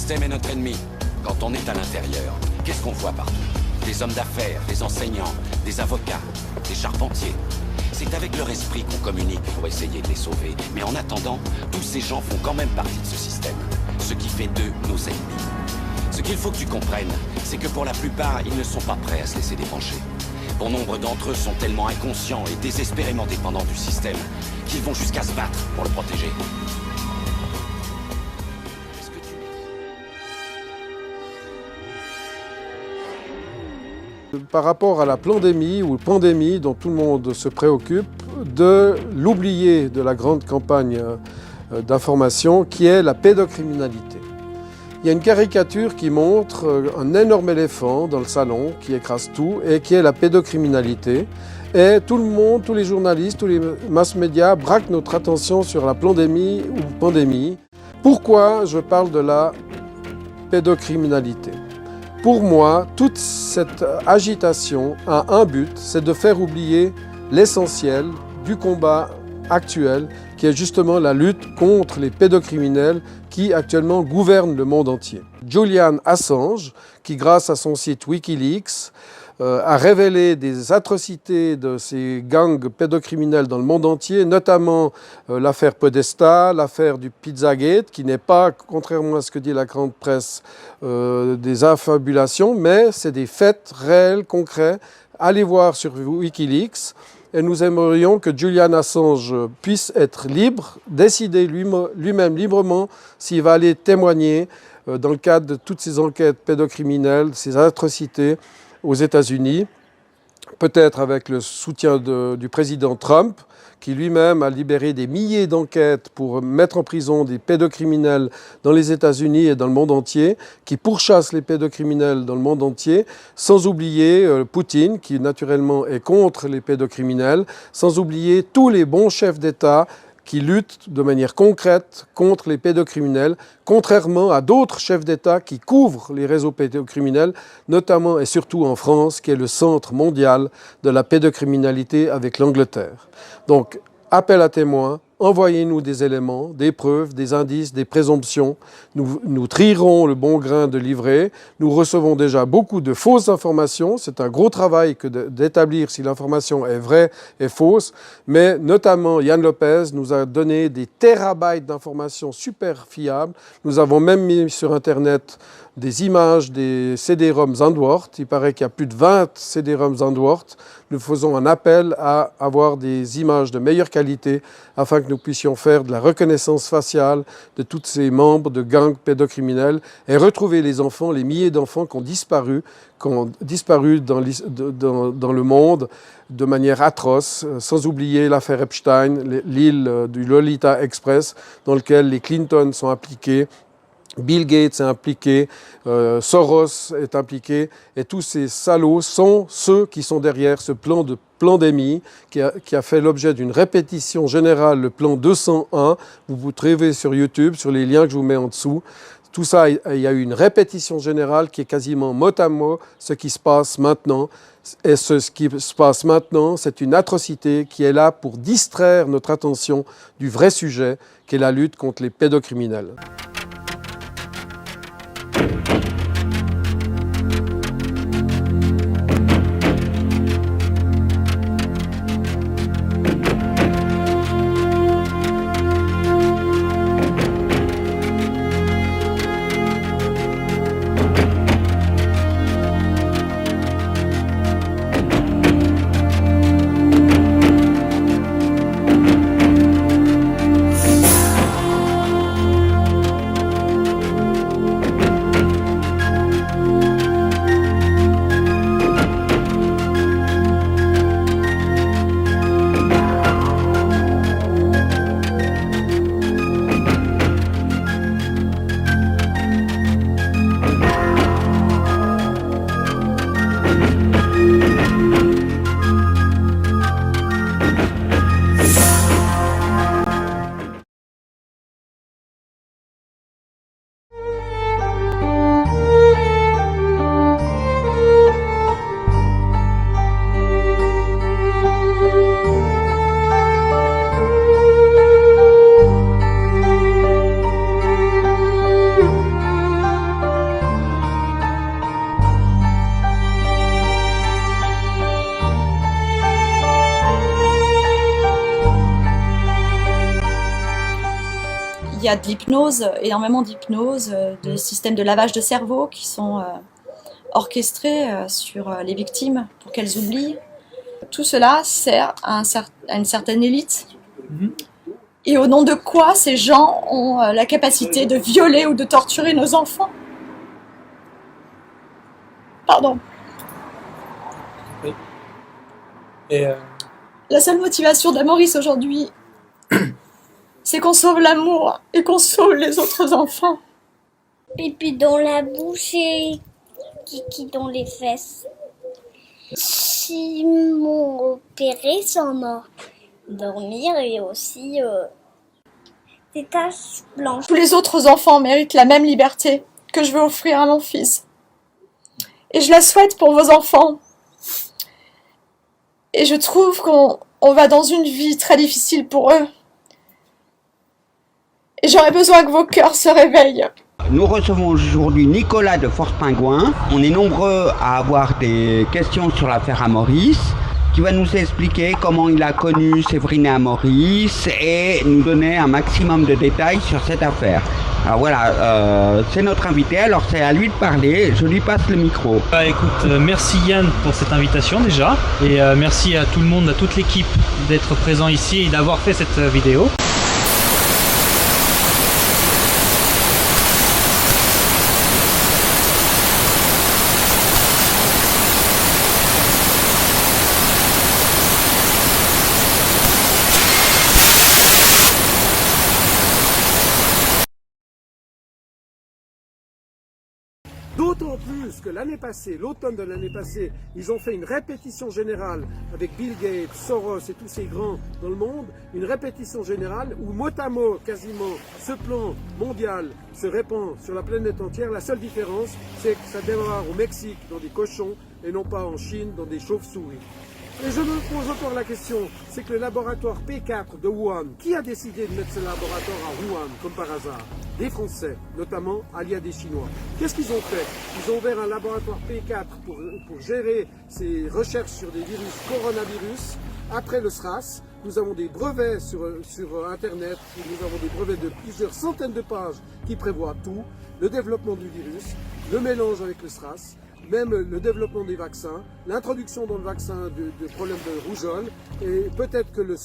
système est notre ennemi. Quand on est à l'intérieur, qu'est-ce qu'on voit partout? Des hommes d'affaires, des enseignants, des avocats, des charpentiers. C'est avec leur esprit qu'on communique pour essayer de les sauver. Mais en attendant, tous ces gens font quand même partie de ce système. Ce qui fait d'eux nos ennemis. Ce qu'il faut que tu comprennes, c'est que pour la plupart, ils ne sont pas prêts à se laisser débrancher. Bon nombre d'entre eux sont tellement inconscients et désespérément dépendants du système qu'ils vont jusqu'à se battre pour le protéger. Par rapport à la pandémie ou pandémie dont tout le monde se préoccupe, de l'oublier de la grande campagne d'information qui est la pédocriminalité. Il y a une caricature qui montre un énorme éléphant dans le salon qui écrase tout et qui est la pédocriminalité. Et tout le monde, tous les journalistes, tous les mass-médias braquent notre attention sur la pandémie ou pandémie. Pourquoi je parle de la pédocriminalité? Pour moi, toute cette agitation a un but, c'est de faire oublier l'essentiel du combat actuel, qui est justement la lutte contre les pédocriminels qui actuellement gouvernent le monde entier. Julian Assange, qui grâce à son site Wikileaks, a révélé des atrocités de ces gangs pédocriminels dans le monde entier, notamment l'affaire Podesta, l'affaire du Pizzagate, qui n'est pas, contrairement à ce que dit la grande presse, des affabulations, mais c'est des faits réels, concrets. Allez voir sur Wikileaks. Et nous aimerions que Julian Assange puisse être libre, décider lui-même librement s'il va aller témoigner dans le cadre de toutes ces enquêtes pédocriminelles, ces atrocités aux États-Unis, peut-être avec le soutien du président Trump, qui lui-même a libéré des milliers d'enquêtes pour mettre en prison des pédocriminels dans les États-Unis et dans le monde entier, qui pourchasse les pédocriminels dans le monde entier, sans oublier Poutine, qui naturellement est contre les pédocriminels, sans oublier tous les bons chefs d'État qui luttent de manière concrète contre les pédocriminels, contrairement à d'autres chefs d'État qui couvrent les réseaux pédocriminels, notamment et surtout en France, qui est le centre mondial de la pédocriminalité avec l'Angleterre. Donc, appel à témoins, envoyez-nous des éléments, des preuves, des indices, des présomptions. Nous trierons le bon grain de livret. Nous recevons déjà beaucoup de fausses informations. C'est un gros travail que d'établir si l'information est vraie et fausse. Mais notamment, Yann Lopez nous a donné des térabytes d'informations super fiables. Nous avons même mis sur Internet des images des CD-ROM Zandvoort. Il paraît qu'il y a plus de 20 CD-ROM Zandvoort. Nous faisons un appel à avoir des images de meilleure qualité afin que nous puissions faire de la reconnaissance faciale de tous ces membres de gangs pédocriminels et retrouver les enfants, les milliers d'enfants qui ont disparu dans le monde de manière atroce, sans oublier l'affaire Epstein, l'île du Lolita Express, dans lequel les Clinton sont impliqués, Bill Gates est impliqué, Soros est impliqué, et tous ces salauds sont ceux qui sont derrière ce plan de pandémie qui a fait l'objet d'une répétition générale, le plan 201. Vous vous trouvez sur YouTube, sur les liens que je vous mets en dessous. Tout ça, il y a eu une répétition générale qui est quasiment mot à mot ce qui se passe maintenant. Et ce qui se passe maintenant, c'est une atrocité qui est là pour distraire notre attention du vrai sujet, qui est la lutte contre les pédocriminels. y a de l'hypnose, énormément d'hypnose, des systèmes de lavage de cerveau qui sont orchestrés sur les victimes pour qu'elles oublient. Tout cela sert à une certaine élite. Et au nom de quoi ces gens ont la capacité de violer ou de torturer nos enfants? Pardon. Oui. Et La seule motivation d'Amoris aujourd'hui, c'est qu'on sauve l'amour et qu'on sauve les autres enfants. Pipi dans la bouche et kiki dans les fesses. Si m'ont opéré sans dormir et aussi des taches blanches. Tous les autres enfants méritent la même liberté que je veux offrir à mon fils. Et je la souhaite pour vos enfants. Et je trouve qu'on va dans une vie très difficile pour eux. Et j'aurais besoin que vos cœurs se réveillent. Nous recevons aujourd'hui Nicolas de Force Pingouin. On est nombreux à avoir des questions sur l'affaire Amoris, qui va nous expliquer comment il a connu Séverine Amoris et nous donner un maximum de détails sur cette affaire. Alors voilà, c'est notre invité, alors c'est à lui de parler, je lui passe le micro. écoute, merci Yann pour cette invitation déjà, et merci à tout le monde, à toute l'équipe d'être présent ici et d'avoir fait cette vidéo. D'autant plus que l'année passée, l'automne de l'année passée, ils ont fait une répétition générale avec Bill Gates, Soros et tous ces grands dans le monde, une répétition générale où mot à mot, quasiment, ce plan mondial se répand sur la planète entière. La seule différence, c'est que ça démarre au Mexique dans des cochons et non pas en Chine dans des chauves-souris. Et je me pose encore la question, c'est que le laboratoire P4 de Wuhan, qui a décidé de mettre ce laboratoire à Wuhan, comme par hasard? Des Français, notamment alliés des Chinois. Qu'est-ce qu'ils ont fait? Ils ont ouvert un laboratoire P4 pour gérer ces recherches sur des virus coronavirus. Après le SRAS, nous avons des brevets sur Internet, nous avons des brevets de plusieurs centaines de pages qui prévoient tout, le développement du virus, le mélange avec le SRAS, même le développement des vaccins, l'introduction dans le vaccin de problèmes de rougeole, et peut-être que la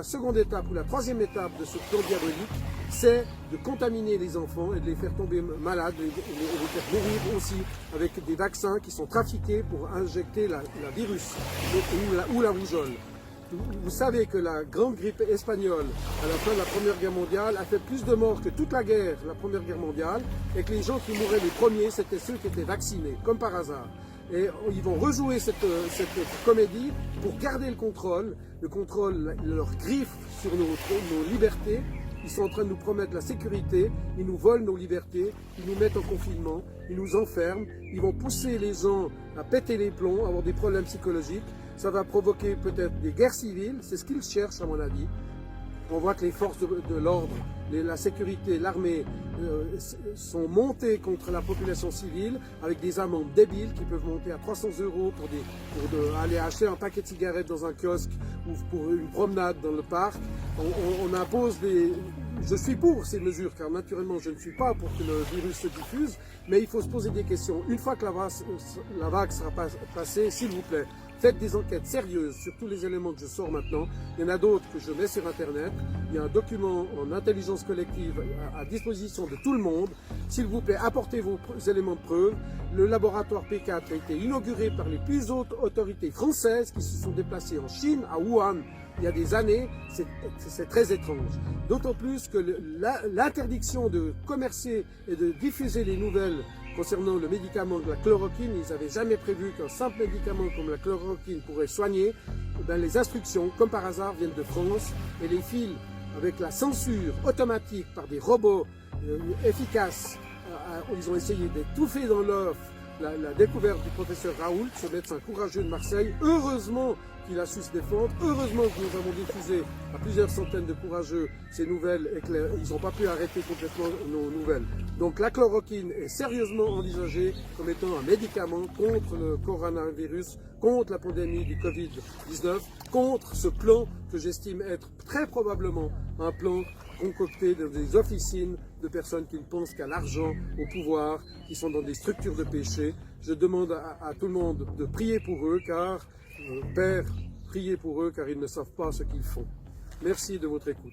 seconde étape ou la troisième étape de ce plan diabolique, c'est de contaminer les enfants et de les faire tomber malades et de les faire mourir aussi avec des vaccins qui sont trafiqués pour injecter la virus ou la rougeole. Vous savez que la grande grippe espagnole, à la fin de la Première Guerre mondiale, a fait plus de morts que toute la guerre, la Première Guerre mondiale, et que les gens qui mouraient les premiers, c'était ceux qui étaient vaccinés, comme par hasard. Et ils vont rejouer cette comédie pour garder le contrôle, leur griffe sur nos libertés. Ils sont en train de nous promettre la sécurité, ils nous volent nos libertés, ils nous mettent en confinement, ils nous enferment, ils vont pousser les gens à péter les plombs, à avoir des problèmes psychologiques. Ça va provoquer peut-être des guerres civiles, c'est ce qu'ils cherchent à mon avis. On voit que les forces de l'ordre, la sécurité, l'armée sont montées contre la population civile avec des amendes débiles qui peuvent monter à 300 € pour aller acheter un paquet de cigarettes dans un kiosque ou pour une promenade dans le parc. On impose des... Je suis pour ces mesures car naturellement je ne suis pas pour que le virus se diffuse, mais il faut se poser des questions. Une fois que la vague sera passée, s'il vous plaît, faites des enquêtes sérieuses sur tous les éléments que je sors maintenant. Il y en a d'autres que je mets sur Internet. Il y a un document en intelligence collective à disposition de tout le monde. S'il vous plaît, apportez vos éléments de preuve. Le laboratoire P4 a été inauguré par les plus hautes autorités françaises qui se sont déplacées en Chine, à Wuhan, il y a des années. C'est très étrange. D'autant plus que l'interdiction de commercer et de diffuser les nouvelles concernant le médicament de la chloroquine, ils n'avaient jamais prévu qu'un simple médicament comme la chloroquine pourrait soigner. Les instructions, comme par hasard, viennent de France et les fils avec la censure automatique par des robots efficaces. Ils ont essayé d'étouffer dans l'œuf la découverte du professeur Raoult, ce médecin courageux de Marseille. Heureusement qu'il a su se défendre. Heureusement que nous avons diffusé à plusieurs centaines de courageux ces nouvelles et qu'ils n'ont pas pu arrêter complètement nos nouvelles. Donc la chloroquine est sérieusement envisagée comme étant un médicament contre le coronavirus, contre la pandémie du Covid-19, contre ce plan que j'estime être très probablement un plan concocté dans des officines de personnes qui ne pensent qu'à l'argent, au pouvoir, qui sont dans des structures de péché. Je demande à tout le monde de prier pour eux, car, Père, priez pour eux, car ils ne savent pas ce qu'ils font. Merci de votre écoute.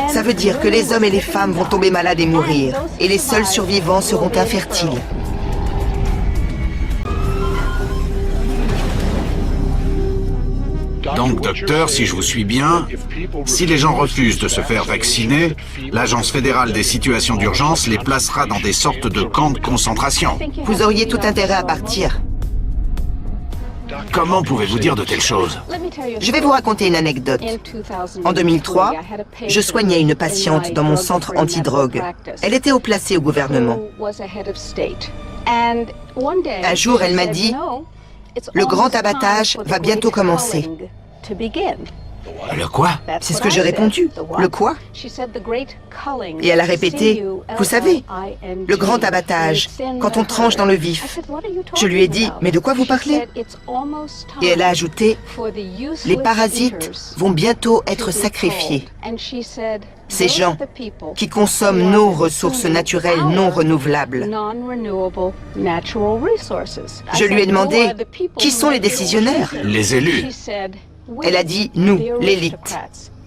Ça veut dire que les hommes et les femmes vont tomber malades et mourir, et les seuls survivants seront infertiles. Donc, docteur, si je vous suis bien, si les gens refusent de se faire vacciner, l'Agence fédérale des situations d'urgence les placera dans des sortes de camps de concentration. Vous auriez tout intérêt à partir. Comment pouvez-vous dire de telles choses? Je vais vous raconter une anecdote. En 2003, je soignais une patiente dans mon centre antidrogue. Elle était haut placée au gouvernement. Un jour, elle m'a dit « Le grand abattage va bientôt commencer ». Le quoi? C'est ce que j'ai répondu. Le quoi? Et elle a répété « Vous savez, le grand abattage, quand on tranche dans le vif ». Je lui ai dit « Mais de quoi vous parlez ?» Et elle a ajouté « Les parasites vont bientôt être sacrifiés. Ces gens qui consomment nos ressources naturelles non renouvelables. » Je lui ai demandé « Qui sont les décisionnaires ?» Les élus. Elle a dit « Nous, l'élite ».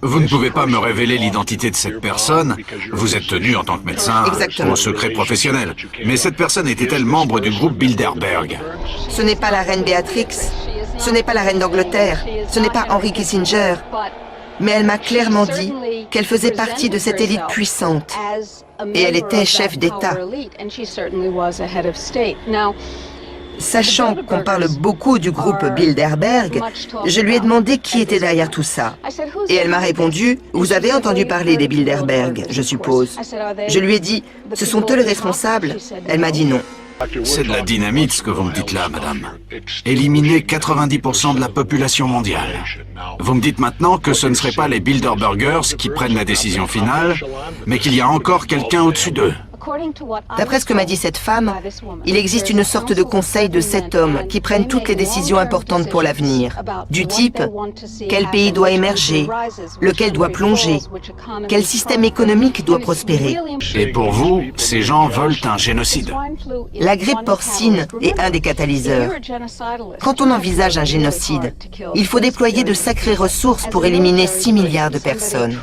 Vous ne pouvez pas me révéler l'identité de cette personne. Vous êtes tenu en tant que médecin au secret professionnel. Mais cette personne était-elle membre du groupe Bilderberg? Ce n'est pas la reine Béatrix, ce n'est pas la reine d'Angleterre, ce n'est pas Henry Kissinger. Mais elle m'a clairement dit qu'elle faisait partie de cette élite puissante. Et elle était chef d'État. Sachant qu'on parle beaucoup du groupe Bilderberg, je lui ai demandé qui était derrière tout ça. Et elle m'a répondu « Vous avez entendu parler des Bilderberg, je suppose ?» Je lui ai dit « Ce sont eux les responsables ?» Elle m'a dit non. C'est de la dynamite ce que vous me dites là, madame. Éliminer 90% de la population mondiale. Vous me dites maintenant que ce ne seraient pas les Bilderbergers qui prennent la décision finale, mais qu'il y a encore quelqu'un au-dessus d'eux. D'après ce que m'a dit cette femme, il existe une sorte de conseil de 7 hommes qui prennent toutes les décisions importantes pour l'avenir, du type quel pays doit émerger, lequel doit plonger, quel système économique doit prospérer. Et pour vous, ces gens veulent un génocide. La grippe porcine est un des catalyseurs. Quand on envisage un génocide, il faut déployer de sacrées ressources pour éliminer 6 milliards de personnes.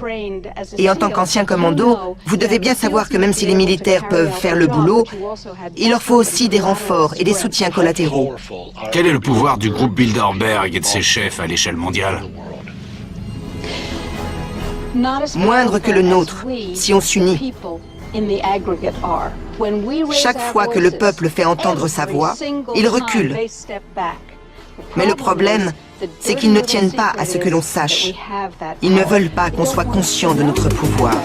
Et en tant qu'ancien commando, vous devez bien savoir que même si les militaires peuvent faire le boulot, il leur faut aussi des renforts et des soutiens collatéraux. Quel est le pouvoir du groupe Bilderberg et de ses chefs à l'échelle mondiale? Moindre que le nôtre, si on s'unit. Chaque fois que le peuple fait entendre sa voix, il recule. Mais le problème, c'est qu'ils ne tiennent pas à ce que l'on sache. Ils ne veulent pas qu'on soit conscient de notre pouvoir.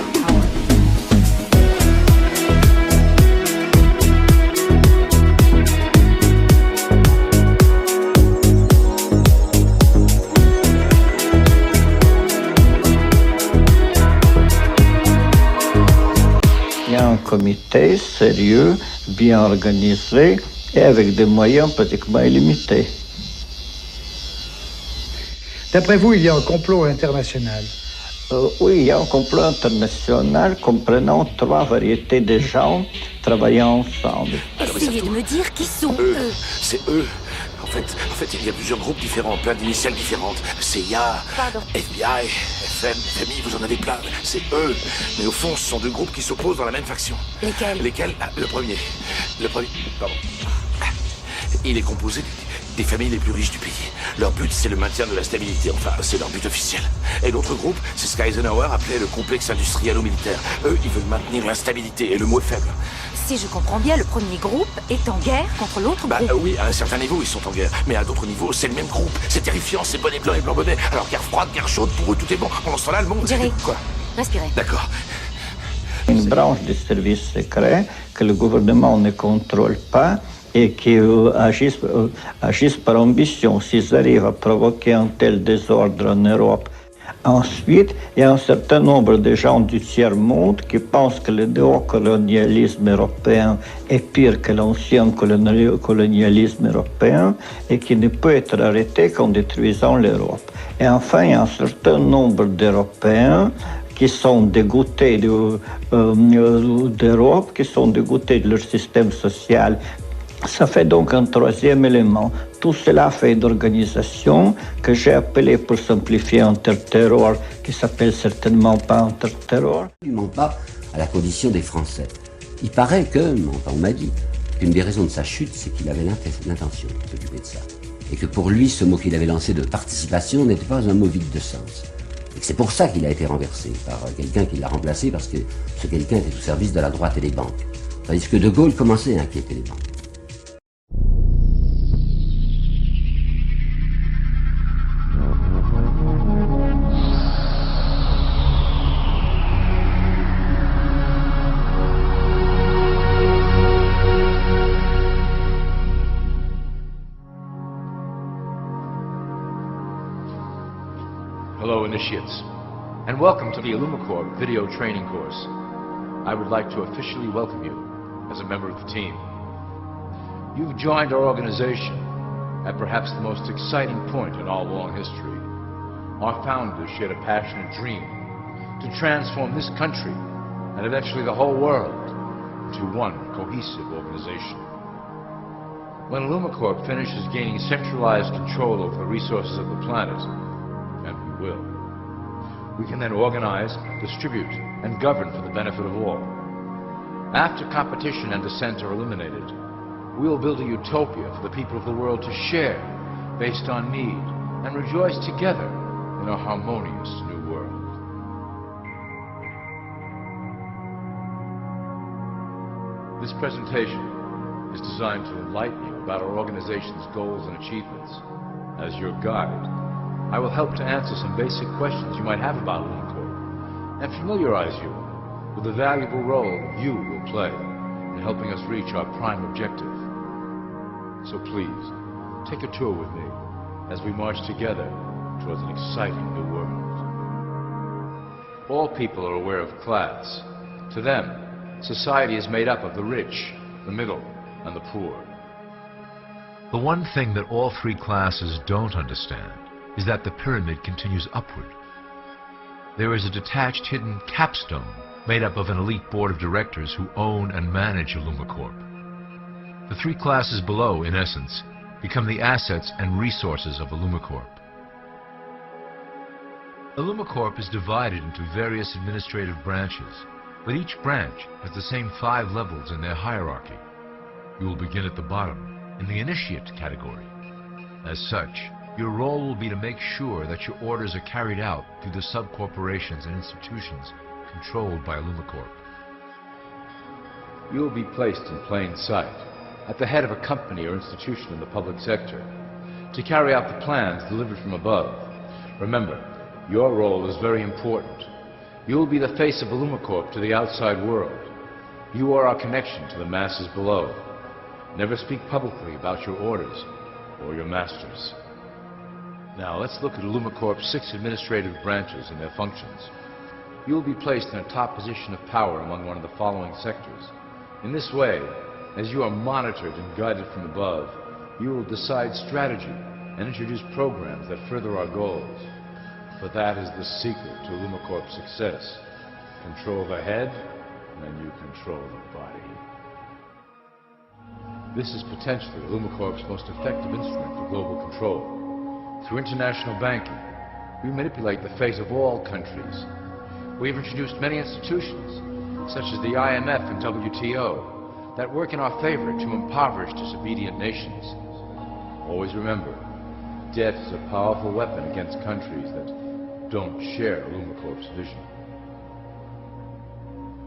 Un comité sérieux, bien organisé et avec des moyens pratiquement illimités. D'après vous, il y a un complot international? Oui, il y a un complot international comprenant 3 variétés de gens travaillant ensemble. Essayez de me dire qui sont eux. C'est eux. En fait, il y a plusieurs groupes différents, plein d'initiales différentes. CIA, FBI, FM, FMI, vous en avez plein. C'est eux. Mais au fond, ce sont 2 groupes qui s'opposent dans la même faction. Lesquels? Le premier. Pardon. Il est composé des familles les plus riches du pays. Leur but, c'est le maintien de la stabilité. Enfin, c'est leur but officiel. Et l'autre groupe, c'est ce qu'Eisenhower appelait le complexe industrialo-militaire. Eux, ils veulent maintenir l'instabilité, et le mot est faible. Si je comprends bien, le premier groupe est en guerre contre l'autre groupe. Oui, à un certain niveau, ils sont en guerre. Mais à d'autres niveaux, c'est le même groupe. C'est terrifiant, c'est bonnet blanc et blanc bonnet. Alors, guerre froide, guerre chaude, pour eux, tout est bon. Pendant ce temps-là, le monde... Jerry, quoi? respirez. D'accord. Une branche des services secrets que le gouvernement ne contrôle pas et qui agissent par ambition s'ils arrivent à provoquer un tel désordre en Europe. Ensuite, il y a un certain nombre de gens du tiers-monde qui pensent que le néocolonialisme européen est pire que l'ancien colonialisme européen et qui ne peut être arrêté qu'en détruisant l'Europe. Et enfin, il y a un certain nombre d'Européens qui sont dégoûtés d'Europe, qui sont dégoûtés de leur système social Ça fait donc un troisième élément. Tout cela fait d'organisation que j'ai appelé pour simplifier un terror qui s'appelle certainement pas un terror. Il ne ment pas à la condition des Français. Il paraît que, on m'a dit, qu'une des raisons de sa chute, c'est qu'il avait l'intention de s'occuper de ça. Et que pour lui, ce mot qu'il avait lancé de participation n'était pas un mot vide de sens. Et que c'est pour ça qu'il a été renversé par quelqu'un qui l'a remplacé, parce que ce quelqu'un était au service de la droite et des banques. Tandis que De Gaulle commençait à inquiéter les banques. Hello, initiates, and welcome to the Illumicorp video training course. I would like to officially welcome you as a member of the team. You've joined our organization at perhaps the most exciting point in all long history. Our founders shared a passionate dream to transform this country and eventually the whole world into one cohesive organization. When Illumicorp finishes gaining centralized control over the resources of the planet, and we will, we can then organize, distribute, and govern for the benefit of all. After competition and dissent are eliminated, we will build a utopia for the people of the world to share based on need and rejoice together in a harmonious new world. This presentation is designed to enlighten you about our organization's goals and achievements. As your guide, I will help to answer some basic questions you might have about Illumicorp and familiarize you with the valuable role you will play in helping us reach our prime objective. So please, take a tour with me as we march together towards an exciting new world. All people are aware of class. To them, society is made up of the rich, the middle, and the poor. The one thing that all three classes don't understand is that the pyramid continues upward. There is a detached hidden capstone made up of an elite board of directors who own and manage Illumicorp. The three classes below, in essence, become the assets and resources of Illumicorp. Illumicorp is divided into various administrative branches, but each branch has the same 5 levels in their hierarchy. You will begin at the bottom, in the initiate category. As such, your role will be to make sure that your orders are carried out through the sub-corporations and institutions controlled by Illumicorp. You will be placed in plain sight, at the head of a company or institution in the public sector, to carry out the plans delivered from above. Remember, your role is very important. You will be the face of Illumicorp to the outside world. You are our connection to the masses below. Never speak publicly about your orders or your masters. Now, let's look at Illumicorp's 6 administrative branches and their functions. You will be placed in a top position of power among one of the following sectors. In this way, as you are monitored and guided from above, you will decide strategy and introduce programs that further our goals. But that is the secret to Illumicorp's success. Control the head, and you control the body. This is potentially Illumicorp's most effective instrument for global control. Through international banking, we manipulate the fate of all countries. We have introduced many institutions, such as the IMF and WTO, that work in our favor to impoverish disobedient nations. Always remember, debt is a powerful weapon against countries that don't share Illumicorp's vision.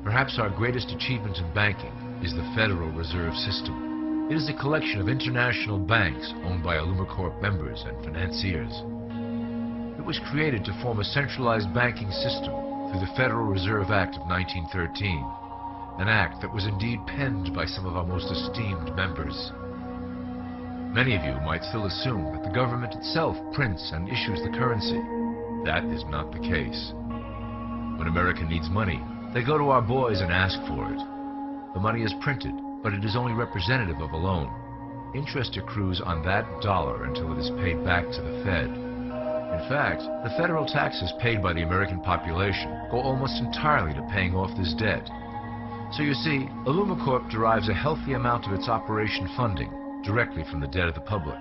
Perhaps our greatest achievement in banking is the Federal Reserve System. It is a collection of international banks owned by Illumicorp members and financiers. It was created to form a centralized banking system through the Federal Reserve Act of 1913, an act that was indeed penned by some of our most esteemed members. Many of you might still assume that the government itself prints and issues the currency. That is not the case. When America needs money, they go to our boys and ask for it. The money is printed, but it is only representative of a loan. Interest accrues on that dollar until it is paid back to the Fed. In fact, the federal taxes paid by the American population go almost entirely to paying off this debt. So you see, Illumicorp derives a healthy amount of its operation funding directly from the debt of the public.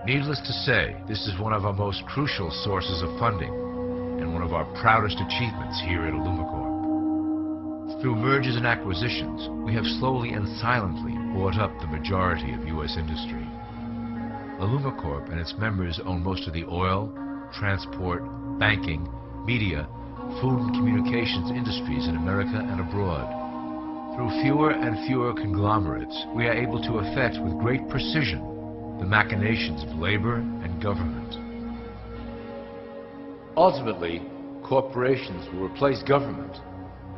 Needless to say, this is one of our most crucial sources of funding and one of our proudest achievements here at Illumicorp. Through mergers and acquisitions, we have slowly and silently bought up the majority of U.S. industry. Illumicorp and its members own most of the oil, transport, banking, media, food and communications industries in America and abroad. Through fewer and fewer conglomerates, we are able to effect with great precision the machinations of labor and government. Ultimately, corporations will replace government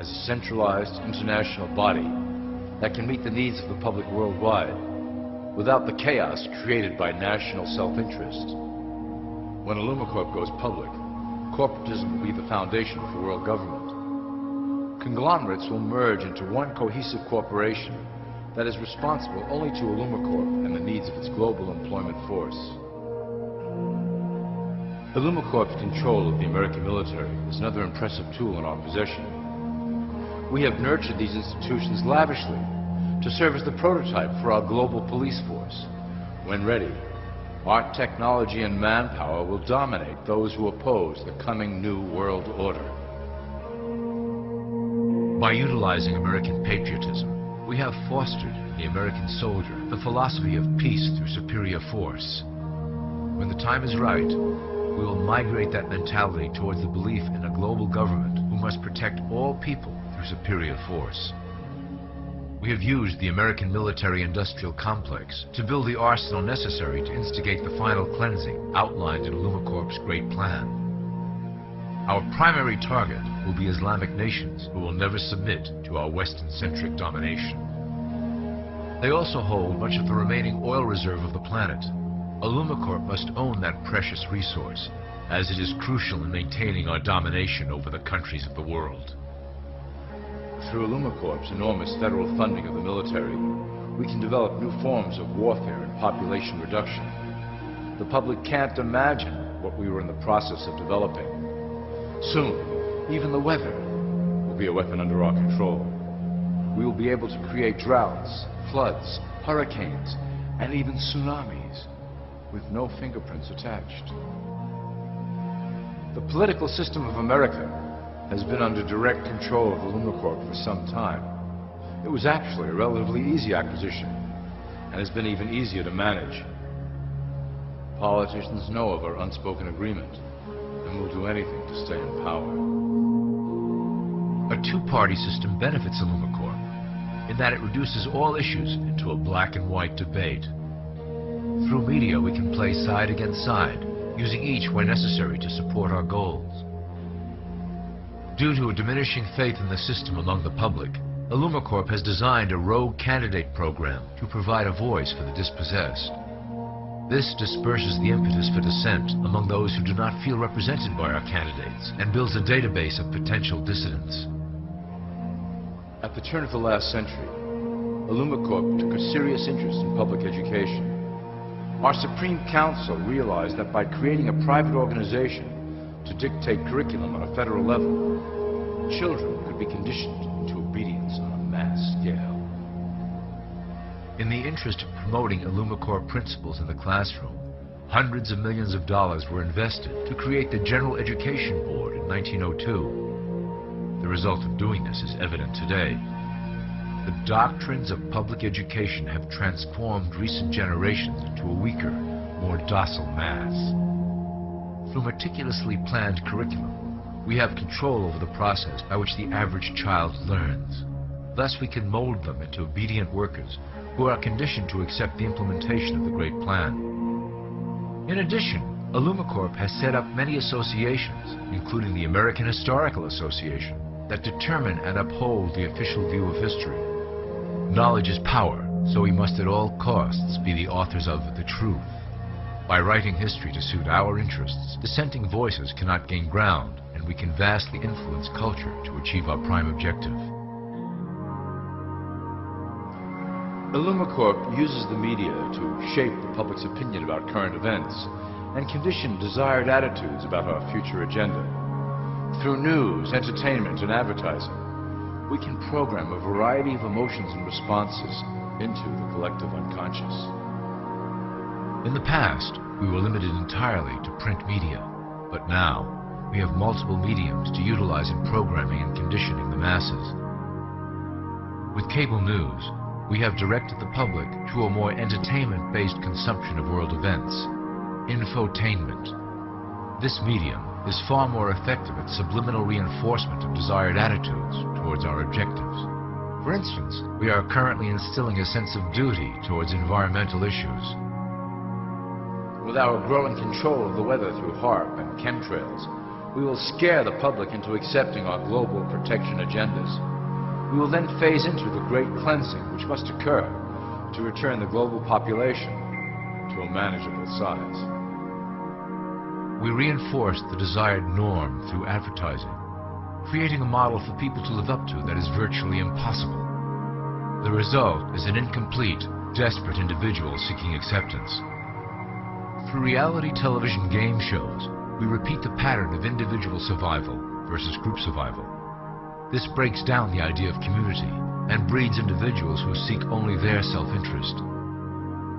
as a centralized international body that can meet the needs of the public worldwide without the chaos created by national self-interest. When Illumicorp goes public, corporatism will be the foundation for world government. Conglomerates will merge into one cohesive corporation that is responsible only to Illumicorp and the needs of its global employment force. Illumicorp's control of the American military is another impressive tool in our possession. We have nurtured these institutions lavishly to serve as the prototype for our global police force. When ready, our technology and manpower will dominate those who oppose the coming new world order. By utilizing American patriotism, we have fostered in the American soldier the philosophy of peace through superior force. When the time is right, we will migrate that mentality towards the belief in a global government who must protect all people through superior force. We have used the American military-industrial complex to build the arsenal necessary to instigate the final cleansing outlined in Illumicorp's great plan. Our primary target will be Islamic nations who will never submit to our Western-centric domination. They also hold much of the remaining oil reserve of the planet. Illumicorp must own that precious resource, as it is crucial in maintaining our domination over the countries of the world. Through Illumicorp's enormous federal funding of the military, we can develop new forms of warfare and population reduction. The public can't imagine what we were in the process of developing. Soon, even the weather will be a weapon under our control. We will be able to create droughts, floods, hurricanes, and even tsunamis with no fingerprints attached. The political system of America has been under direct control of Illumicorp for some time. It was actually a relatively easy acquisition and has been even easier to manage. Politicians know of our unspoken agreement and will do anything to stay in power. A two-party system benefits Illumicorp in that it reduces all issues into a black and white debate. Through media, we can play side against side, using each where necessary to support our goals. Due to a diminishing faith in the system among the public, Illumicorp has designed a rogue candidate program to provide a voice for the dispossessed. This disperses the impetus for dissent among those who do not feel represented by our candidates and builds a database of potential dissidents. At the turn of the last century, Illumicorp took a serious interest in public education. Our Supreme Council realized that by creating a private organization to dictate curriculum on a federal level, children could be conditioned into obedience on a mass scale. In the interest of promoting Illumicorp principles in the classroom, hundreds of millions of dollars were invested to create the General Education Board in 1902. The result of doing this is evident today. The doctrines of public education have transformed recent generations into a weaker, more docile mass. Through meticulously planned curriculum, we have control over the process by which the average child learns. Thus, we can mold them into obedient workers who are conditioned to accept the implementation of the Great Plan. In addition, Illumicorp has set up many associations, including the American Historical Association, that determine and uphold the official view of history. Knowledge is power, so we must at all costs be the authors of the truth. By writing history to suit our interests, dissenting voices cannot gain ground, and we can vastly influence culture to achieve our prime objective. Illumicorp uses the media to shape the public's opinion about current events and condition desired attitudes about our future agenda. Through news, entertainment, and advertising, we can program a variety of emotions and responses into the collective unconscious. In the past, we were limited entirely to print media, but now we have multiple mediums to utilize in programming and conditioning the masses. With cable news, we have directed the public to a more entertainment-based consumption of world events, infotainment. This medium is far more effective at subliminal reinforcement of desired attitudes towards our objectives. For instance, we are currently instilling a sense of duty towards environmental issues. With our growing control of the weather through HAARP and chemtrails, we will scare the public into accepting our global protection agendas. We will then phase into the great cleansing which must occur to return the global population to a manageable size. We reinforce the desired norm through advertising, creating a model for people to live up to that is virtually impossible. The result is an incomplete, desperate individual seeking acceptance. Through reality television game shows, we repeat the pattern of individual survival versus group survival. This breaks down the idea of community and breeds individuals who seek only their self-interest.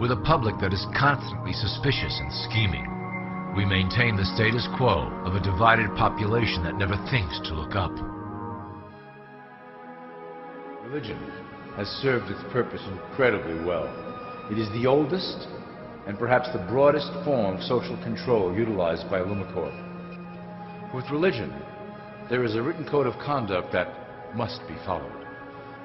With a public that is constantly suspicious and scheming, we maintain the status quo of a divided population that never thinks to look up. Religion has served its purpose incredibly well. It is the oldest and perhaps the broadest form of social control utilized by Lumacorp. With religion, there is a written code of conduct that must be followed.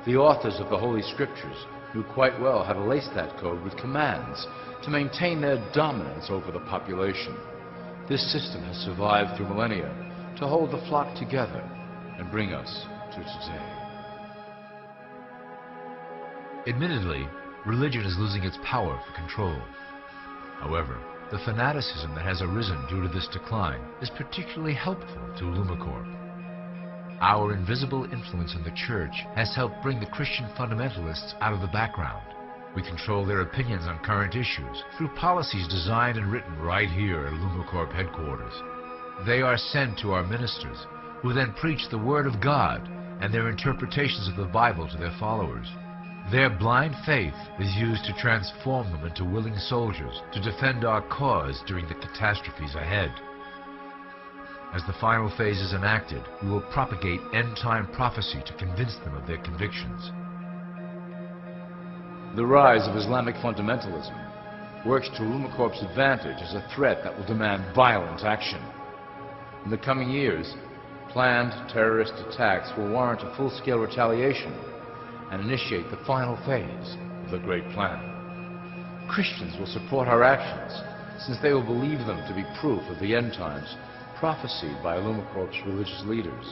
The authors of the Holy Scriptures knew quite well how to lace that code with commands to maintain their dominance over the population. This system has survived through millennia to hold the flock together and bring us to today. Admittedly, religion is losing its power for control. However, the fanaticism that has arisen due to this decline is particularly helpful to Lumacorp. Our invisible influence in the church has helped bring the Christian fundamentalists out of the background. We control their opinions on current issues through policies designed and written right here at Lumacorp headquarters. They are sent to our ministers, who then preach the Word of God and their interpretations of the Bible to their followers. Their blind faith is used to transform them into willing soldiers to defend our cause during the catastrophes ahead. As the final phase is enacted, we will propagate end-time prophecy to convince them of their convictions. The rise of Islamic fundamentalism works to Lumacorp's advantage as a threat that will demand violent action. In the coming years, planned terrorist attacks will warrant a full-scale retaliation and initiate the final phase of the Great Plan. Christians will support our actions, since they will believe them to be proof of the end times prophesied by Lumacorp's religious leaders.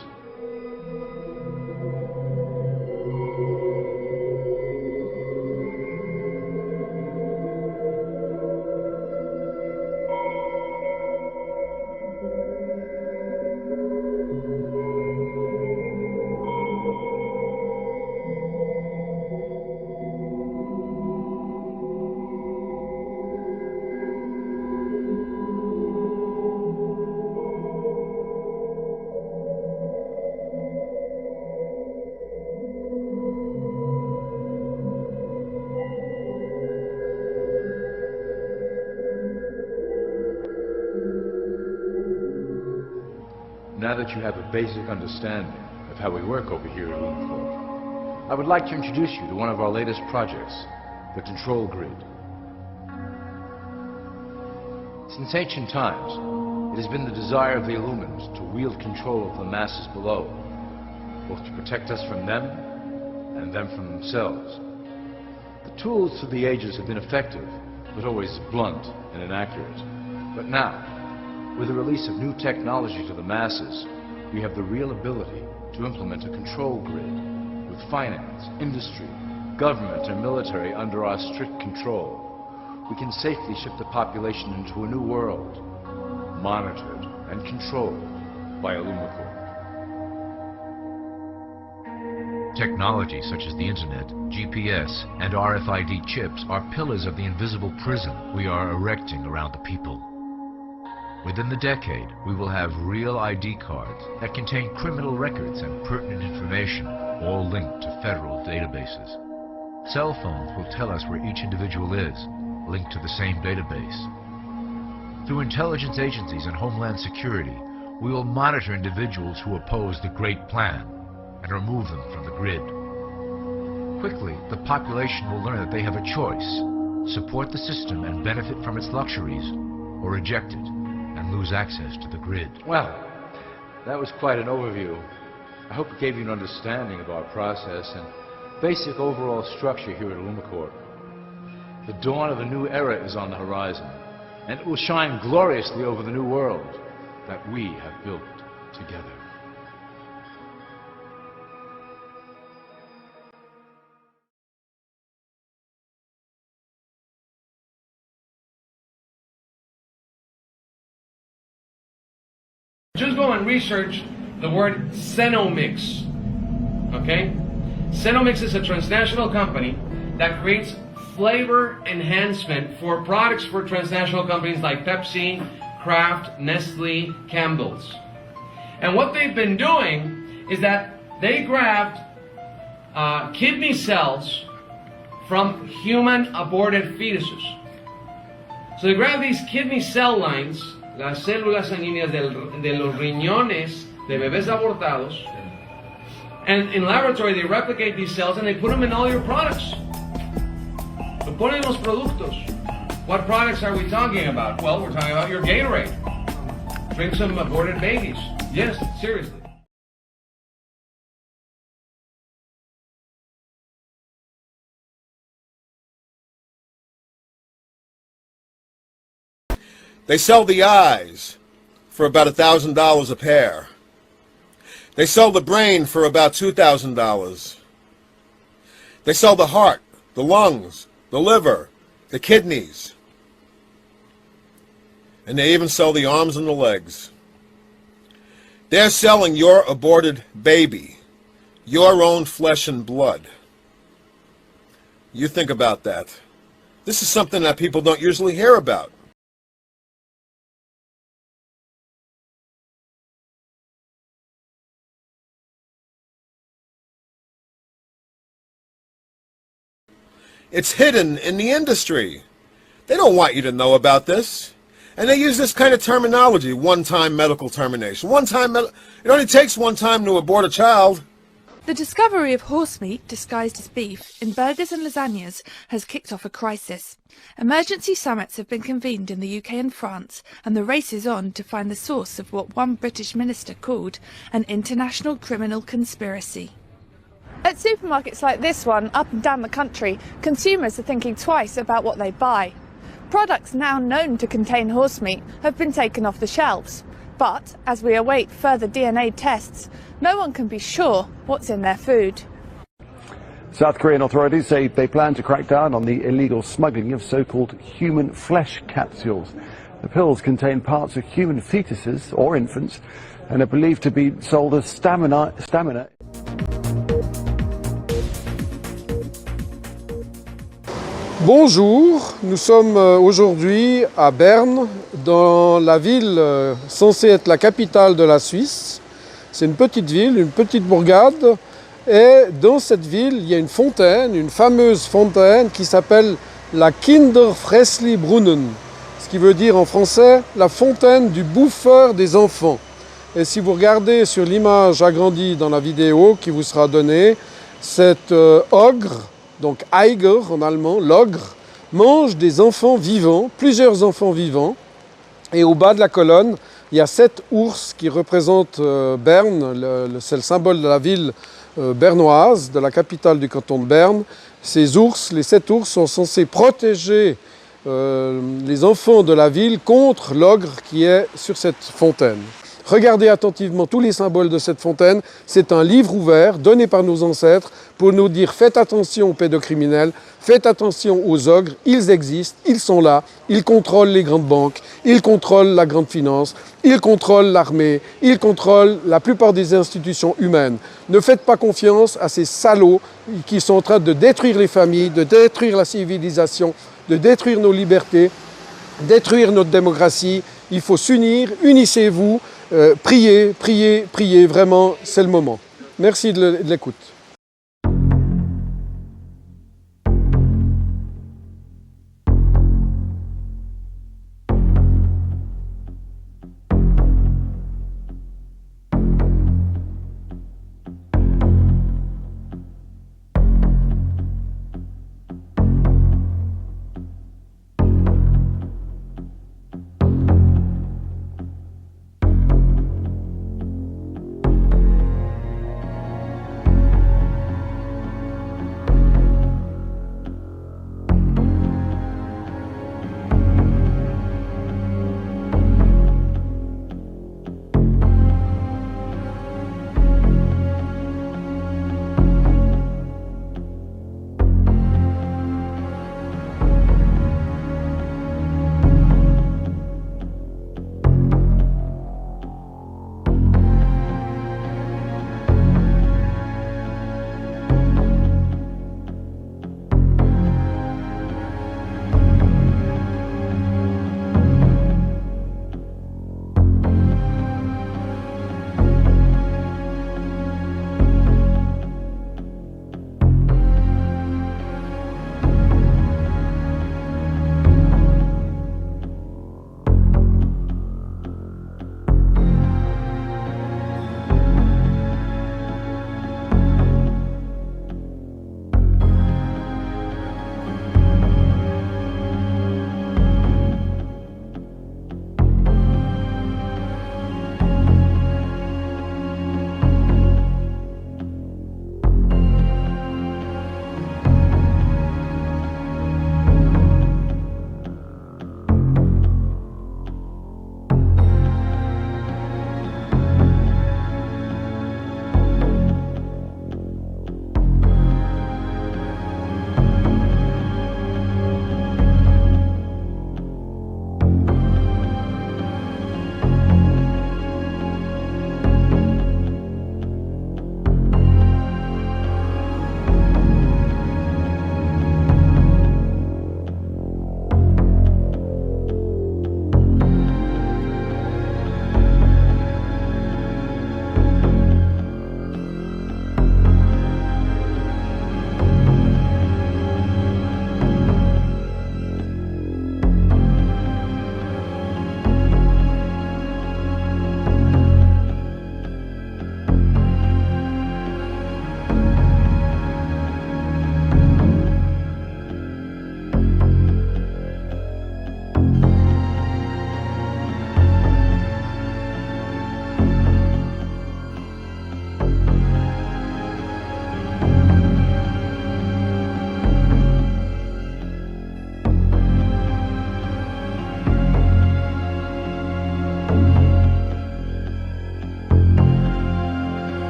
Now that you have a basic understanding of how we work over here at Lumacorp, I would like to introduce you to one of our latest projects, the Control Grid. Since ancient times, it has been the desire of the Illumins to wield control of the masses below, both to protect us from them and them from themselves. The tools through the ages have been effective, but always blunt and inaccurate. But now, with the release of new technology to the masses, we have the real ability to implement a control grid with finance, industry, government, and military under our strict control. We can safely shift the population into a new world, monitored and controlled by Lumacorp. Technology such as the internet, GPS, and RFID chips are pillars of the invisible prison we are erecting around the people. Within the decade, we will have real ID cards that contain criminal records and pertinent information, all linked to federal databases. Cell phones will tell us where each individual is, linked to the same database. Through intelligence agencies and Homeland Security, we will monitor individuals who oppose the Great Plan and remove them from the grid. Quickly, the population will learn that they have a choice: support the system and benefit from its luxuries, or reject it and lose access to the grid. Well, that was quite an overview. I hope it gave you an understanding of our process and basic overall structure here at Illumicorp. The dawn of a new era is on the horizon, and it will shine gloriously over the new world that we have built together. Just go and research the word Cenomix, okay? Cenomix is a transnational company that creates flavor enhancement for products for transnational companies like Pepsi, Kraft, Nestle, Campbell's. And what they've been doing is that they grabbed kidney cells from human aborted fetuses. So they grabbed these kidney cell lines, las células sanguíneas de los riñones de bebés abortados, and in laboratory they replicate these cells and they put them in all your products. Lo ponen los productos. What products are we talking about? Well, we're talking about your Gatorade. Drink some aborted babies. Yes, seriously. They sell the eyes for about $1,000 a pair. They sell the brain for about $2,000. They sell the heart, the lungs, the liver, the kidneys. And they even sell the arms and the legs. They're selling your aborted baby, your own flesh and blood. You think about that. This is something that people don't usually hear about. It's hidden in the industry. They don't want you to know about this. And they use this kind of terminology, one-time medical termination. It only takes one time to abort a child. The discovery of horse meat disguised as beef in burgers and lasagnas has kicked off a crisis. Emergency summits have been convened in the UK and France, and the race is on to find the source of what one British minister called an international criminal conspiracy. At supermarkets like this one, up and down the country, consumers are thinking twice about what they buy. Products now known to contain horse meat have been taken off the shelves. But, as we await further DNA tests, no one can be sure what's in their food. South Korean authorities say they plan to crack down on the illegal smuggling of so-called human flesh capsules. The pills contain parts of human fetuses or infants and are believed to be sold as stamina. Bonjour, nous sommes aujourd'hui à Berne, dans la ville censée être la capitale de la Suisse. C'est une petite ville, une petite bourgade, et dans cette ville, il y a une fontaine, une fameuse fontaine qui s'appelle la Kinderfressli-Brunnen, ce qui veut dire en français la fontaine du bouffeur des enfants. Et si vous regardez sur l'image agrandie dans la vidéo qui vous sera donnée, cet ogre, donc Eiger en allemand, l'ogre, mange des enfants vivants, plusieurs enfants vivants. Et au bas de la colonne, il y a 7 ours qui représentent Berne, c'est le symbole de la ville bernoise, de la capitale du canton de Berne. Ces ours, les 7 ours, sont censés protéger les enfants de la ville contre l'ogre qui est sur cette fontaine. Regardez attentivement tous les symboles de cette fontaine. C'est un livre ouvert donné par nos ancêtres pour nous dire faites attention aux pédocriminels, faites attention aux ogres, ils existent, ils sont là, ils contrôlent les grandes banques, ils contrôlent la grande finance, ils contrôlent l'armée, ils contrôlent la plupart des institutions humaines. Ne faites pas confiance à ces salauds qui sont en train de détruire les familles, de détruire la civilisation, de détruire nos libertés, détruire notre démocratie. Il faut s'unir, unissez-vous. Priez, priez, priez, vraiment, c'est le moment. Merci de l'écoute.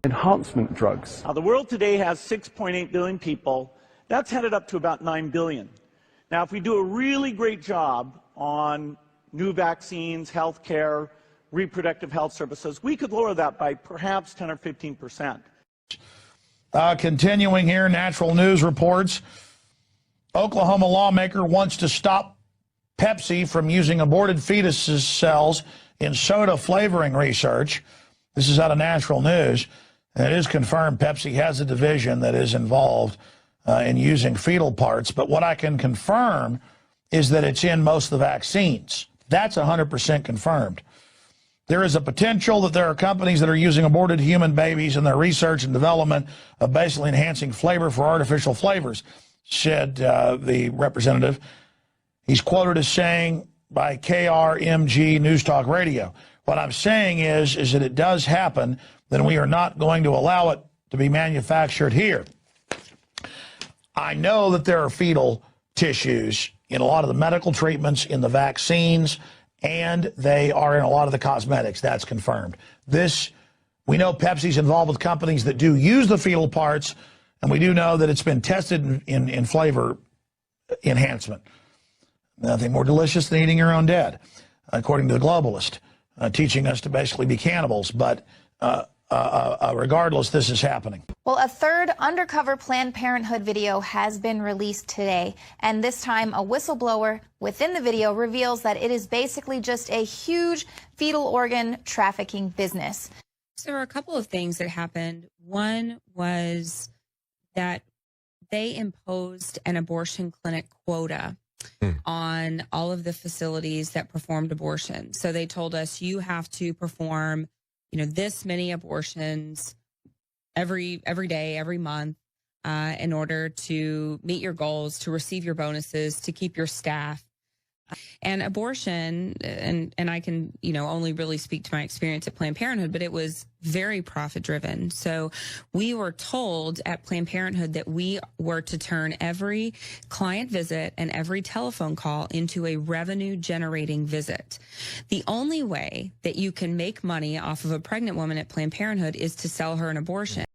enhancement drugs. The world today has 6.8 billion people. That's headed up to about 9 billion. Now, if we do a really great job on new vaccines, health care, reproductive health services, we could lower that by perhaps 10 or 15%. Continuing here, Natural News reports, Oklahoma lawmaker wants to stop Pepsi from using aborted fetuses cells in soda flavoring research. This is out of Natural News. And it is confirmed Pepsi has a division that is involved in using fetal parts. But what I can confirm is that it's in most of the vaccines. That's 100% confirmed. There is a potential that there are companies that are using aborted human babies in their research and development of basically enhancing flavor for artificial flavors, said the representative. He's quoted as saying by KRMG News Talk Radio. What I'm saying is that it does happen, then we are not going to allow it to be manufactured here. I know that there are fetal tissues in a lot of the medical treatments, in the vaccines, and they are in a lot of the cosmetics. That's confirmed. We know Pepsi's involved with companies that do use the fetal parts, and we do know that it's been tested in flavor enhancement. Nothing more delicious than eating your own dead, according to the globalist, teaching us to basically be cannibals. But regardless, this is happening. Well, a third undercover Planned Parenthood video has been released today, and this time a whistleblower within the video reveals that it is basically just a huge fetal organ trafficking business. So there were a couple of things that happened. One was that they imposed an abortion clinic quota on all of the facilities that performed abortion. So they told us, you have to perform, this many abortions every day, every month, in order to meet your goals, to receive your bonuses, to keep your staff. And abortion, and I can, only really speak to my experience at Planned Parenthood, but it was very profit driven. So we were told at Planned Parenthood that we were to turn every client visit and every telephone call into a revenue generating visit. The only way that you can make money off of a pregnant woman at Planned Parenthood is to sell her an abortion.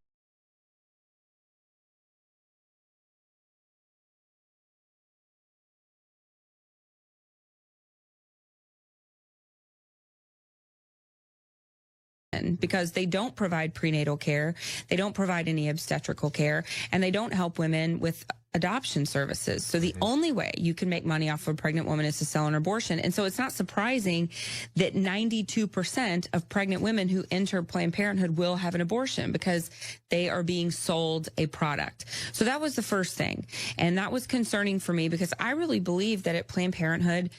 Because they don't provide prenatal care, they don't provide any obstetrical care, and they don't help women with adoption services. So the only way you can make money off of a pregnant woman is to sell an abortion. And so it's not surprising that 92% of pregnant women who enter Planned Parenthood will have an abortion because they are being sold a product. So that was the first thing. And that was concerning for me because I really believe that at Planned Parenthood,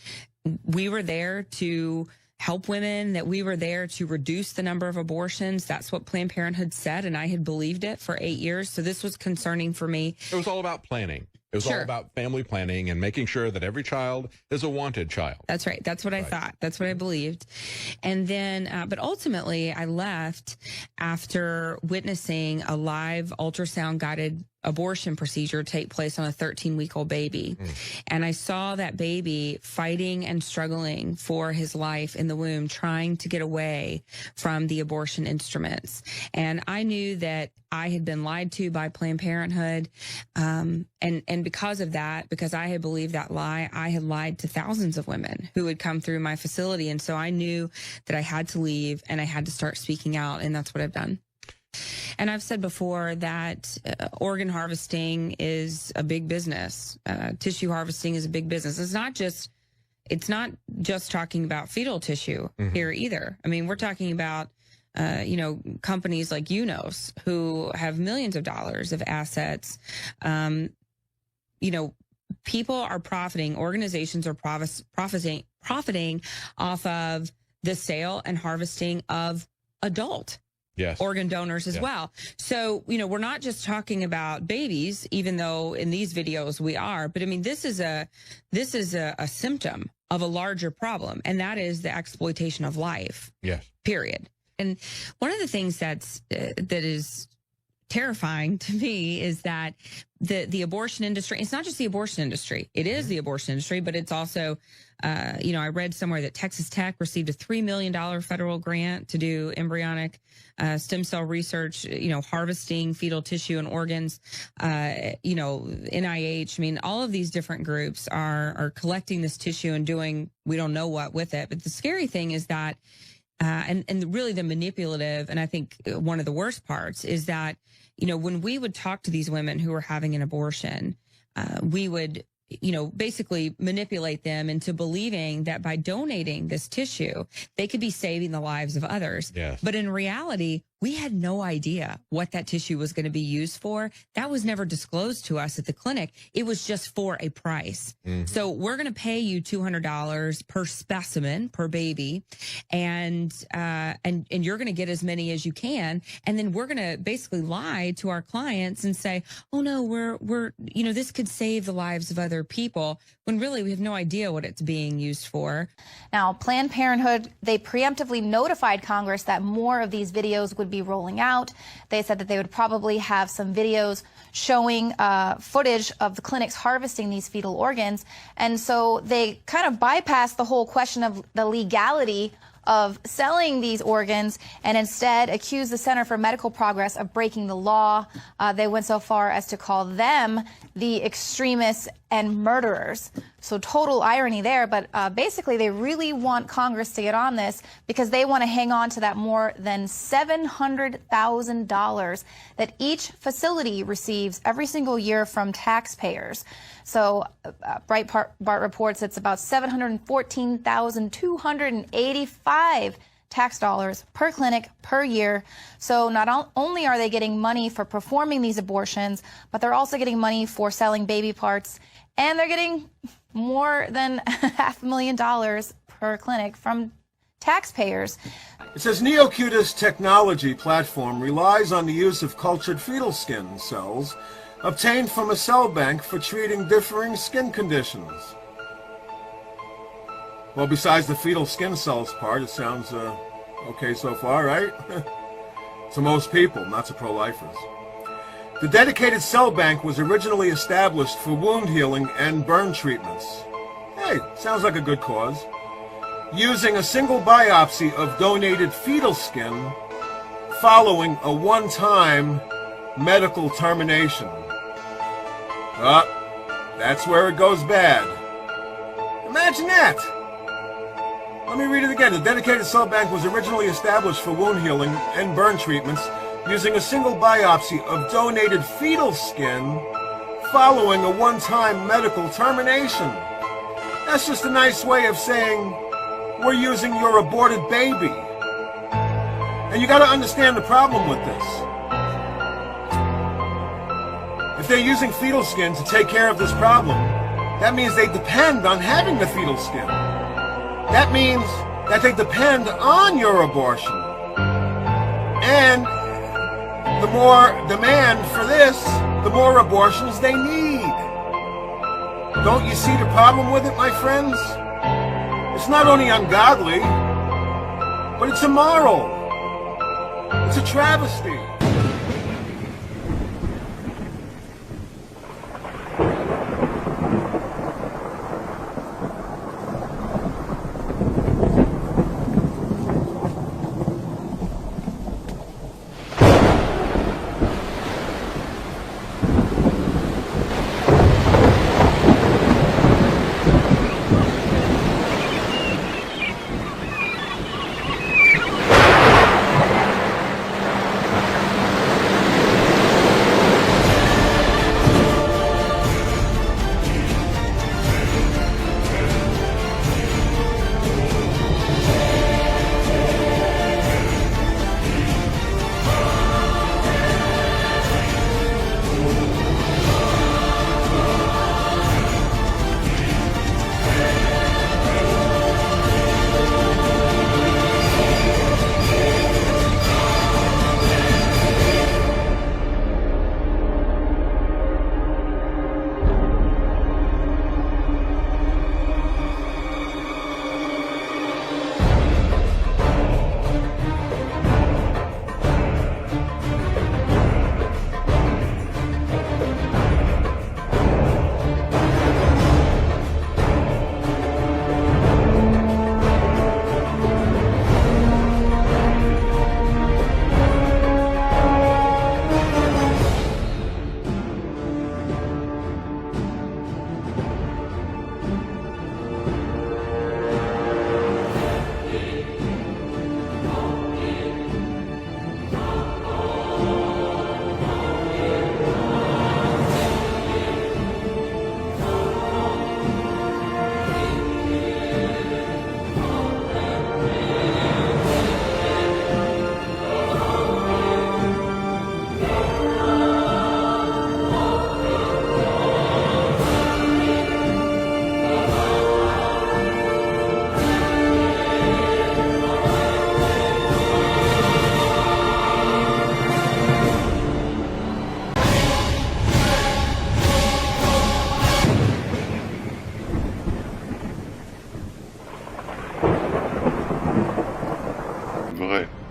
we were there to help women, that we were there to reduce the number of abortions. That's what Planned Parenthood said, and I had believed it for 8 years. So this was concerning for me. It was all about planning. It was all about family planning and making sure that every child is a wanted child. That's right. That's what I thought. That's what I believed. And then, but ultimately I left after witnessing a live ultrasound guided abortion procedure take place on a 13-week-old baby. And I saw that baby fighting and struggling for his life in the womb, trying to get away from the abortion instruments. And I knew that I had been lied to by Planned Parenthood. And because of that, because I had believed that lie, I had lied to thousands of women who would come through my facility. And so I knew that I had to leave and I had to start speaking out. And that's what I've done. And I've said before that organ harvesting is a big business. Tissue harvesting is a big business. It's not just talking about fetal tissue here either. I mean, we're talking about, companies like UNOS who have millions of dollars of assets. People are profiting, organizations are profiting off of the sale and harvesting of adult organ donors as well. So, we're not just talking about babies, even though in these videos we are, but I mean, this is a symptom of a larger problem, and that is the exploitation of life. Period. And one of the things that is terrifying to me is that the abortion industry, it's not just the abortion industry. It is the abortion industry, but it's also I read somewhere that Texas Tech received a $3 million federal grant to do embryonic stem cell research, harvesting fetal tissue and organs. NIH, I mean, all of these different groups are collecting this tissue and doing we don't know what with it. But the scary thing is that, and really the manipulative, and I think one of the worst parts is that, when we would talk to these women who were having an abortion, we would basically manipulate them into believing that by donating this tissue, they could be saving the lives of others. Yes. But in reality, we had no idea what that tissue was going to be used for. That was never disclosed to us at the clinic. It was just for a price. Mm-hmm. So we're going to pay you $200 per specimen, per baby, and you're going to get as many as you can. And then we're going to basically lie to our clients and say, oh no, we're this could save the lives of other people, when really we have no idea what it's being used for. Now, Planned Parenthood, they preemptively notified Congress that more of these videos would be rolling out. They said that they would probably have some videos showing footage of the clinics harvesting these fetal organs. And so they kind of bypassed the whole question of the legality of selling these organs and instead accused the Center for Medical Progress of breaking the law. They went so far as to call them the extremists and murderers. So total irony there, but basically they really want Congress to get on this because they want to hang on to that more than $700,000 that each facility receives every single year from taxpayers. So Breitbart reports it's about $714,285 tax dollars per clinic per year. So not only are they getting money for performing these abortions, but they're also getting money for selling baby parts, and they're getting more than $500,000 per clinic from taxpayers. It says Neocutis technology platform relies on the use of cultured fetal skin cells obtained from a cell bank for treating differing skin conditions. Well, besides the fetal skin cells part, it sounds okay so far, right? To most people, not to pro-lifers. The dedicated cell bank was originally established for wound healing and burn treatments. Hey, sounds like a good cause. Using a single biopsy of donated fetal skin following a one-time medical termination. That's where it goes bad. Imagine that! Let me read it again. The dedicated cell bank was originally established for wound healing and burn treatments using a single biopsy of donated fetal skin following a one-time medical termination. That's just a nice way of saying, we're using your aborted baby. And you got to understand the problem with this. If they're using fetal skin to take care of this problem, that means they depend on having the fetal skin. That means that they depend on your abortion. And the more demand for this, the more abortions they need. Don't you see the problem with it, my friends? It's not only ungodly, but it's immoral. It's a travesty.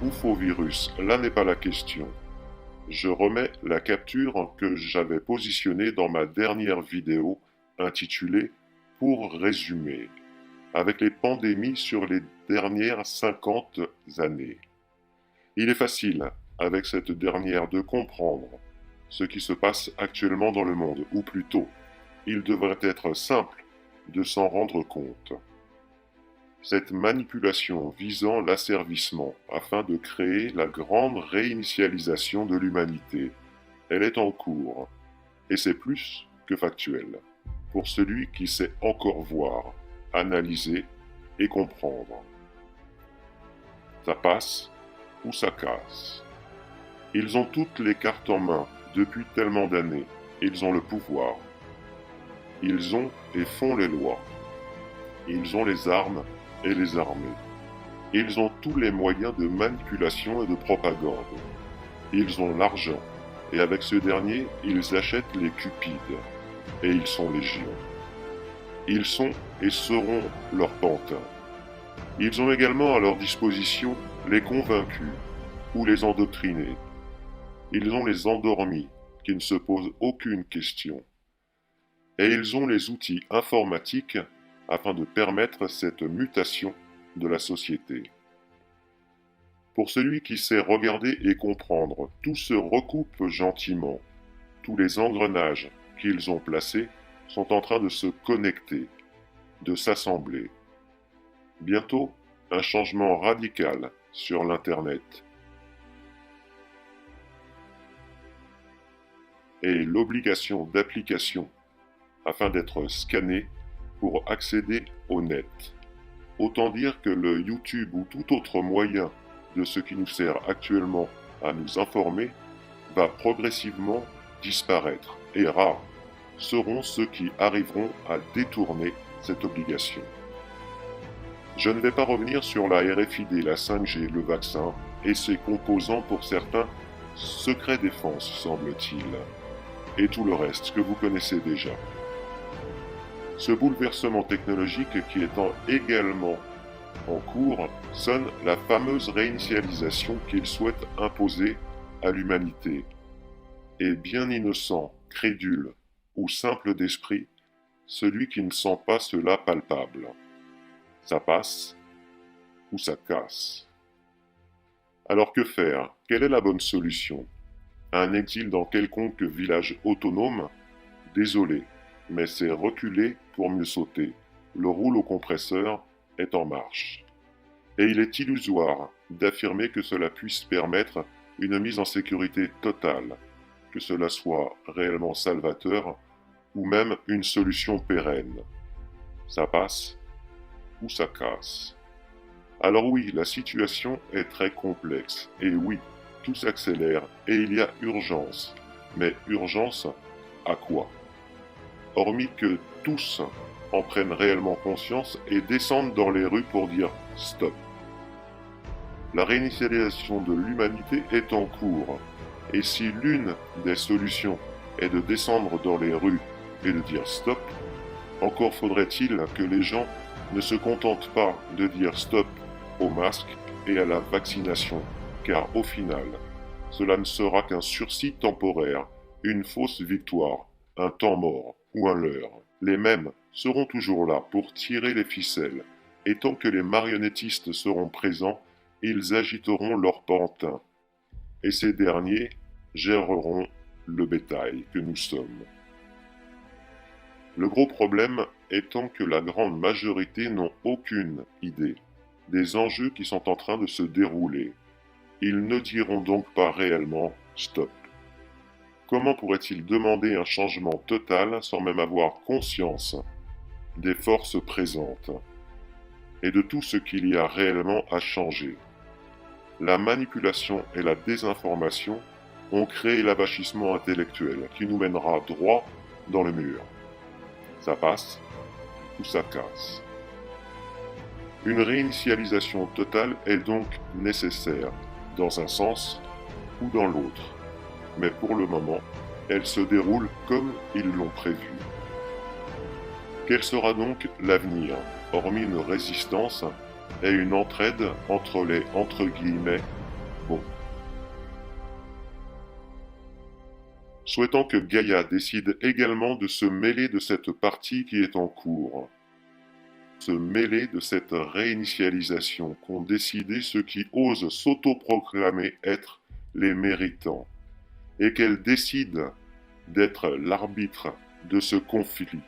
ou faux virus, là n'est pas la question. Je remets la capture que j'avais positionnée dans ma dernière vidéo intitulée « Pour résumer » avec les pandémies sur les dernières 50 années. Il est facile, avec cette dernière, de comprendre ce qui se passe actuellement dans le monde, ou plutôt, il devrait être simple de s'en rendre compte. Cette manipulation visant l'asservissement afin de créer la grande réinitialisation de l'humanité, elle est en cours, et c'est plus que factuel, pour celui qui sait encore voir, analyser et comprendre. Ça passe ou ça casse. Ils ont toutes les cartes en main depuis tellement d'années. Ils ont le pouvoir. Ils ont et font les lois. Ils ont les armes et les armées. Ils ont tous les moyens de manipulation et de propagande. Ils ont l'argent, et avec ce dernier, ils achètent les cupides, et ils sont légion. Ils sont et seront leur pantin. Ils ont également à leur disposition les convaincus ou les endoctrinés. Ils ont les endormis qui ne se posent aucune question. Et ils ont les outils informatiques afin de permettre cette mutation de la société. Pour celui qui sait regarder et comprendre, tout se recoupe gentiment. Tous les engrenages qu'ils ont placés sont en train de se connecter, de s'assembler. Bientôt, un changement radical sur l'Internet. Et l'obligation d'application afin d'être scanné pour accéder au net. Autant dire que le YouTube ou tout autre moyen de ce qui nous sert actuellement à nous informer va progressivement disparaître, et rares seront ceux qui arriveront à détourner cette obligation. Je ne vais pas revenir sur la RFID, la 5G, le vaccin et ses composants pour certains secret défense, semble-t-il, et tout le reste que vous connaissez déjà. Ce bouleversement technologique qui est également en cours sonne la fameuse réinitialisation qu'il souhaite imposer à l'humanité. Et bien innocent, crédule ou simple d'esprit, celui qui ne sent pas cela palpable. Ça passe ou ça casse. Alors que faire? Quelle est la bonne solution? Un exil dans quelconque village autonome? Désolé, mais c'est reculer pour mieux sauter. Le rouleau compresseur est en marche. Et il est illusoire d'affirmer que cela puisse permettre une mise en sécurité totale, que cela soit réellement salvateur ou même une solution pérenne. Ça passe ou ça casse. Alors oui, la situation est très complexe, et oui, tout s'accélère, et il y a urgence. Mais urgence à quoi? Hormis que tous en prennent réellement conscience et descendent dans les rues pour dire « stop ». La réinitialisation de l'humanité est en cours, et si l'une des solutions est de descendre dans les rues et de dire « stop », encore faudrait-il que les gens ne se contentent pas de dire « stop » au masque et à la vaccination, car au final, cela ne sera qu'un sursis temporaire, une fausse victoire, un temps mort ou un leurre. Les mêmes seront toujours là pour tirer les ficelles, et tant que les marionnettistes seront présents, ils agiteront leur pantin, et ces derniers géreront le bétail que nous sommes. Le gros problème étant que la grande majorité n'ont aucune idée des enjeux qui sont en train de se dérouler. Ils ne diront donc pas réellement « stop ». Comment pourrait-il demander un changement total sans même avoir conscience des forces présentes et de tout ce qu'il y a réellement à changer? La manipulation et la désinformation ont créé l'avachissement intellectuel qui nous mènera droit dans le mur. Ça passe ou ça casse. Une réinitialisation totale est donc nécessaire, dans un sens ou dans l'autre. Mais pour le moment, elle se déroule comme ils l'ont prévu. Quel sera donc l'avenir, hormis une résistance et une entraide entre les « Bon. Souhaitant que Gaïa décide également de se mêler de cette partie qui est en cours. Se mêler de cette réinitialisation qu'ont décidé ceux qui osent s'autoproclamer être les méritants, et qu'elle décide d'être l'arbitre de ce conflit,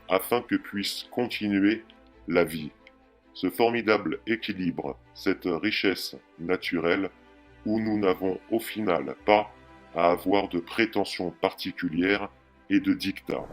afin que puisse continuer la vie, ce formidable équilibre, cette richesse naturelle où nous n'avons au final pas à avoir de prétentions particulières et de dictats.